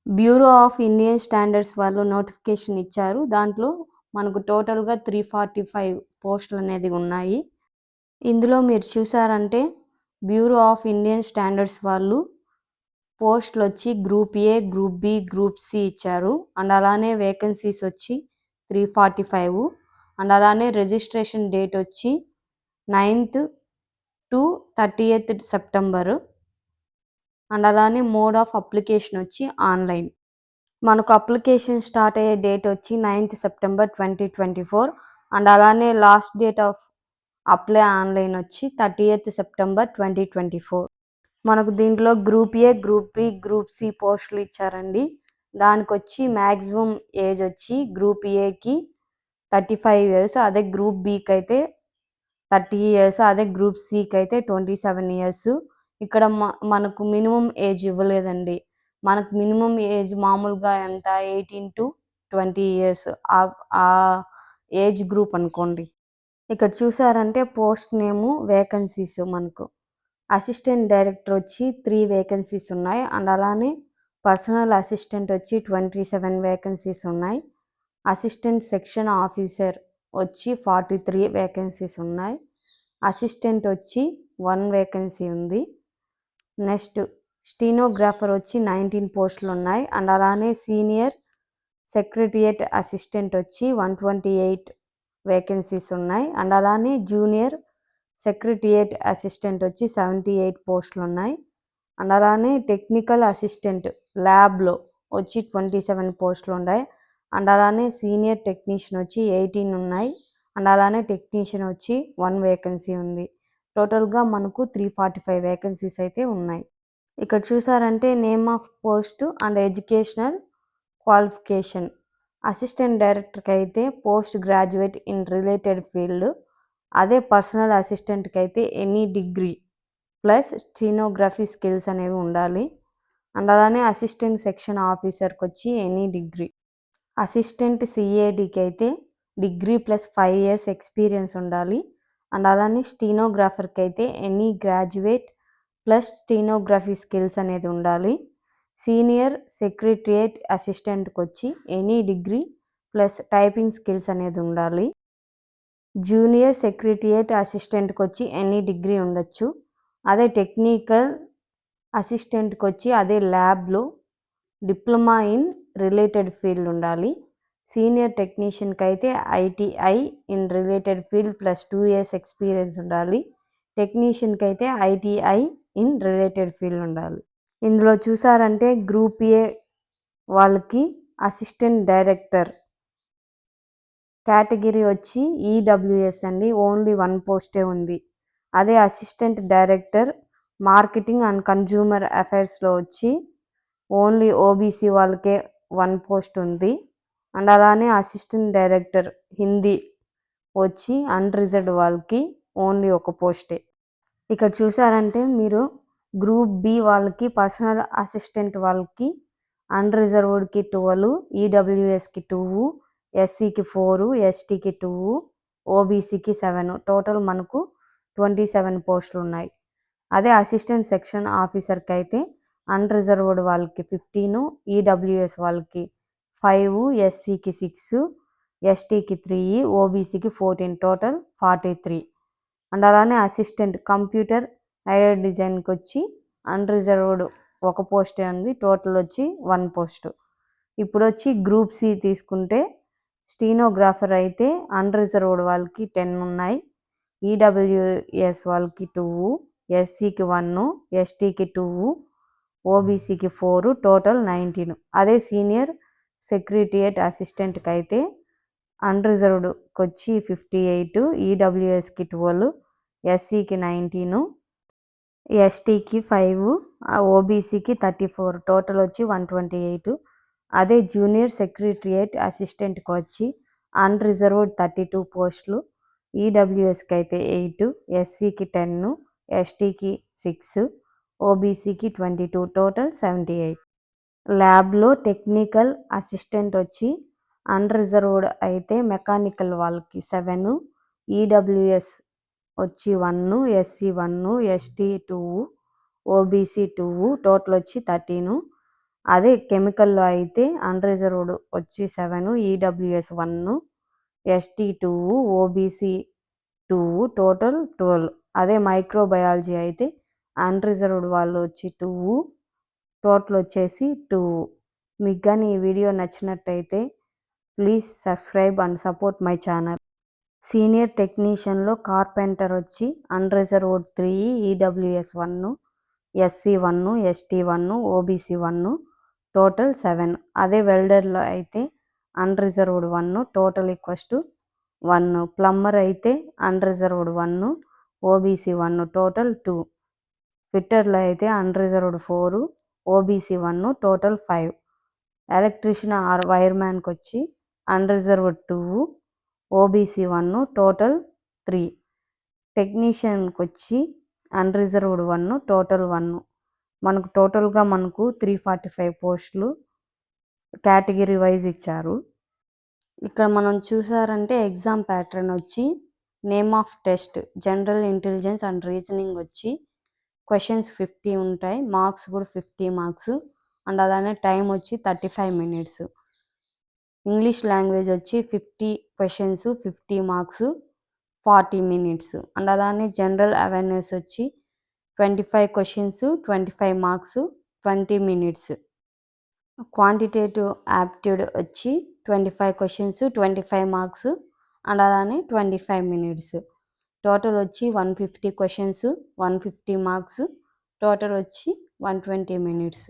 Bureau of Indian standards వాళ్ళు notification ఇచ్చారు. దాంట్లో మనకు టోటల్‌గా 345 పోస్టులనేది ఉన్నాయి. ఇందులో మీరు చూసారంటే బ్యూరో ఆఫ్ ఇండియన్ స్టాండర్డ్స్ వాళ్ళు పోస్టులొచ్చి group A, group B, group C ఇచ్చారు. అండ్ అలానే వేకెన్సీస్ వచ్చి 345 అండ్ అలానే రిజిస్ట్రేషన్ డేట్ వచ్చి 9th to 30th September and అలానే మోడ్ ఆఫ్ అప్లికేషన్ వచ్చి ఆన్‌లైన్. మనకు అప్లికేషన్ స్టార్ట్ అయ్యే డేట్ వచ్చి 9th సెప్టెంబర్ 2024 అండ్ అలానే last date of apply online వచ్చి 30th సెప్టెంబర్ 2024. మనకు దీంట్లో group A, group B, group C పోస్టులు ఇచ్చారండి. దానికొచ్చి మ్యాక్సిమం ఏజ్ వచ్చి గ్రూప్ ఏకి 35 ఇయర్స్, అదే గ్రూప్ బికి అయితే 30 ఇయర్స్, అదే గ్రూప్ సికి అయితే 27 ఇయర్స్. ఇక్కడ మనకు మినిమం ఏజ్ ఇవ్వలేదండి. మనకు మినిమం ఏజ్ మామూలుగా ఎంత 18-20 ఇయర్స్ ఆ ఏజ్ గ్రూప్ అనుకోండి. ఇక్కడ చూసారంటే పోస్ట్ నేము, వేకెన్సీస్ మనకు అసిస్టెంట్ డైరెక్టర్ వచ్చి 3 వేకెన్సీస్ ఉన్నాయి. అండ్ అలానే పర్సనల్ అసిస్టెంట్ వచ్చి 27 వేకెన్సీస్ ఉన్నాయి. అసిస్టెంట్ సెక్షన్ ఆఫీసర్ వచ్చి 43 వేకెన్సీస్ ఉన్నాయి. అసిస్టెంట్ వచ్చి 1 వేకెన్సీ ఉంది. నెక్స్ట్ స్టీనోగ్రాఫర్ వచ్చి 19 పోస్టులు ఉన్నాయి. అండ్ అలానే సీనియర్ సెక్రటరియట్ అసిస్టెంట్ వచ్చి 128 వేకెన్సీస్ ఉన్నాయి. అండ్ అలానే జూనియర్ సెక్రటరియట్ అసిస్టెంట్ వచ్చి 78 పోస్టులు ఉన్నాయి. అండ్ అలానే టెక్నికల్ అసిస్టెంట్ ల్యాబ్లో వచ్చి 27 పోస్టులు ఉన్నాయి. అండ్ అలానే సీనియర్ టెక్నీషియన్ వచ్చి 18 ఉన్నాయి. అండ్ అలానే టెక్నీషియన్ వచ్చి 1 వేకెన్సీ ఉంది. టోటల్గా మనకు 345 వేకెన్సీస్ అయితే ఉన్నాయి. ఇక్కడ చూసారంటే name of post and educational qualification. Assistant డైరెక్టర్కి అయితే post graduate in related field, అదే పర్సనల్ అసిస్టెంట్కి అయితే ఎనీ డిగ్రీ ప్లస్ స్టీనోగ్రఫీ స్కిల్స్ అనేవి ఉండాలి. అండ్ అలానే అసిస్టెంట్ సెక్షన్ ఆఫీసర్కి వచ్చి ఎనీ డిగ్రీ. అసిస్టెంట్ సిఏడికి అయితే డిగ్రీ ప్లస్ 5 ఇయర్స్ ఎక్స్పీరియన్స్ ఉండాలి. అండ్ అలానే స్టీనోగ్రాఫర్కి అయితే ఎనీ గ్రాడ్యుయేట్ ప్లస్ స్టీనోగ్రఫీ స్కిల్స్ అనేది ఉండాలి. సీనియర్ సెక్రటరియట్ అసిస్టెంట్కి వచ్చి any degree plus typing skills అనేది ఉండాలి. జూనియర్ సెక్రటరియట్ అసిస్టెంట్కి వచ్చి ఎనీ డిగ్రీ ఉండొచ్చు. అదే టెక్నికల్ అసిస్టెంట్కి వచ్చి అదే ల్యాబ్లో డిప్లొమా ఇన్ రిలేటెడ్ ఫీల్డ్ ఉండాలి. సీనియర్ టెక్నీషియన్కి అయితే ITI in related field plus 2 years experience ఉండాలి. టెక్నీషియన్కి అయితే ఐటీఐ ఇన్ రిలేటెడ్ ఫీల్డ్ ఉండాలి. ఇందులో చూసారంటే గ్రూప్ ఏ వాళ్ళకి అసిస్టెంట్ డైరెక్టర్ కేటగిరీ వచ్చి ఈడబ్ల్యూఎస్ అండి. ఓన్లీ 1 పోస్టే ఉంది. అదే assistant director marketing and consumer అఫైర్స్లో వచ్చి ఓన్లీ ఓబీసీ వాళ్ళకే 1 పోస్ట్ ఉంది. అండ్ అలానే అసిస్టెంట్ డైరెక్టర్ హిందీ వచ్చి అన్రిజర్వ్డ్ వాళ్ళకి ఓన్లీ 1 పోస్టే. ఇక్కడ చూసారంటే మీరు గ్రూప్ బి వాళ్ళకి పర్సనల్ అసిస్టెంట్ వాళ్ళకి అన్రిజర్వ్డ్కి 12, ఈడబ్ల్యూఎస్కి 2, ఎస్సీకి 4, ఎస్టీకి 2, ఓబీసీకి 7, టోటల్ మనకు 27 పోస్టులు ఉన్నాయి. అదే అసిస్టెంట్ సెక్షన్ ఆఫీసర్కి అయితే అన్రిజర్వ్డ్ వాళ్ళకి 15, ఈడబ్ల్యూఎస్ వాళ్ళకి 5, ఎస్సీకి 6, ఎస్టీకి 3, ఓబీసీకి 14, టోటల్ 43. అండ్ అలానే అసిస్టెంట్ కంప్యూటర్ ఎయిడెడ్ డిజైన్కి వచ్చి అన్రిజర్వ్డ్ 1 పోస్టే ఉంది. టోటల్ వచ్చి 1 పోస్టు. ఇప్పుడు వచ్చి గ్రూప్ సి తీసుకుంటే స్టీనోగ్రాఫర్ అయితే అన్రిజర్వ్డ్ వాళ్ళకి 10 ఉన్నాయి. ఈడబ్ల్యూఎస్ వాళ్ళకి 2, ఎస్సీకి 1, ఎస్టీకి 2, ఓబీసీకి 4, టోటల్ 19. అదే సీనియర్ సెక్రటరియట్ అసిస్టెంట్కి అయితే అన్రిజర్వ్డ్కి వచ్చి 58, ఈడబ్ల్యూఎస్కి 12, ఎస్సీకి 19, ఎస్టీకి 5, ఓబీసీకి 34, టోటల్ వచ్చి 128. అదే జూనియర్ సెక్రటరియట్ అసిస్టెంట్కి వచ్చి అన్రిజర్వ్డ్ 32 పోస్టులు. ఈడబ్ల్యూఎస్కి అయితే 8, ఎస్సీకి 10, ఎస్టీకి 6, ఓబీసీకి 22, టోటల్ 78. ల్యాబ్లో టెక్నికల్ అసిస్టెంట్ వచ్చి అన్రిజర్వ్డ్ అయితే మెకానికల్ వాళ్ళకి 7, ఈడబ్ల్యూఎస్ వచ్చి 1, ఎస్సీ 1, ఎస్టీ 2, ఓబీసీ 2, టోటల్ వచ్చి 13. అదే కెమికల్‌లో అయితే అన్‌రిజర్వ్డ్ వచ్చి 7, ఈడబ్ల్యూఎస్ 1, ఎస్టీ 2, ఓబీసీ 2, టోటల్ 12. అదే మైక్రోబయాలజీ అయితే అన్‌రిజర్వ్డ్ వాళ్ళు వచ్చి 2, టోటల్ వచ్చేసి 2. మీకు గాని ఈ వీడియో నచ్చినట్టయితే please subscribe and support my channel. Senior టెక్నీషియన్‌లో కార్పెంటర్ వచ్చి unreserved 3, EWS 1, SC 1, ST 1, OBC 1, total 7. అదే వెల్డర్‌లో అయితే unreserved 1, total equals to 1. Plumber అయితే అన్‌రిజర్వ్డ్ 1, ఓబీసీ 1, టోటల్ 2. ఫిట్టర్‌లో అయితే unreserved 4, OBC 1, total 5. Electrician or వైర్‌మ్యాన్‌కి వచ్చి అన్‌రిజర్వ్డ్ 2, ఓబీసీ 1, టోటల్ 3. టెక్నీషియన్‌కి వచ్చి అన్‌రిజర్వ్డ్ 1, టోటల్ 1. మనకు టోటల్‌గా 345 పోస్టులు కేటగిరీ వైజ్ ఇచ్చారు. ఇక్కడ మనం చూసారంటే ఎగ్జామ్ ప్యాటర్న్ వచ్చి name of test general intelligence and reasoning వచ్చి క్వశ్చన్స్ 50 ఉంటాయి, మార్క్స్ కూడా 50 మార్క్స్ అండ్ అలానే టైం వచ్చి 35 మినిట్స్. ఇంగ్లీష్ లాంగ్వేజ్ వచ్చి 50 క్వశ్చన్స్ 50 మార్క్స్ 40 మినిట్స్ అండ్ అలానే జనరల్ అవేర్నెస్ వచ్చి 25 questions 25 marks 20 minutes. Quantitative aptitude వచ్చి 25 క్వశ్చన్స్ 25 మార్క్స్ అండ్ అలానే 25 మినిట్స్. టోటల్ వచ్చి 150 క్వశ్చన్స్ 150 మార్క్స్, టోటల్ వచ్చి 120 మినిట్స్.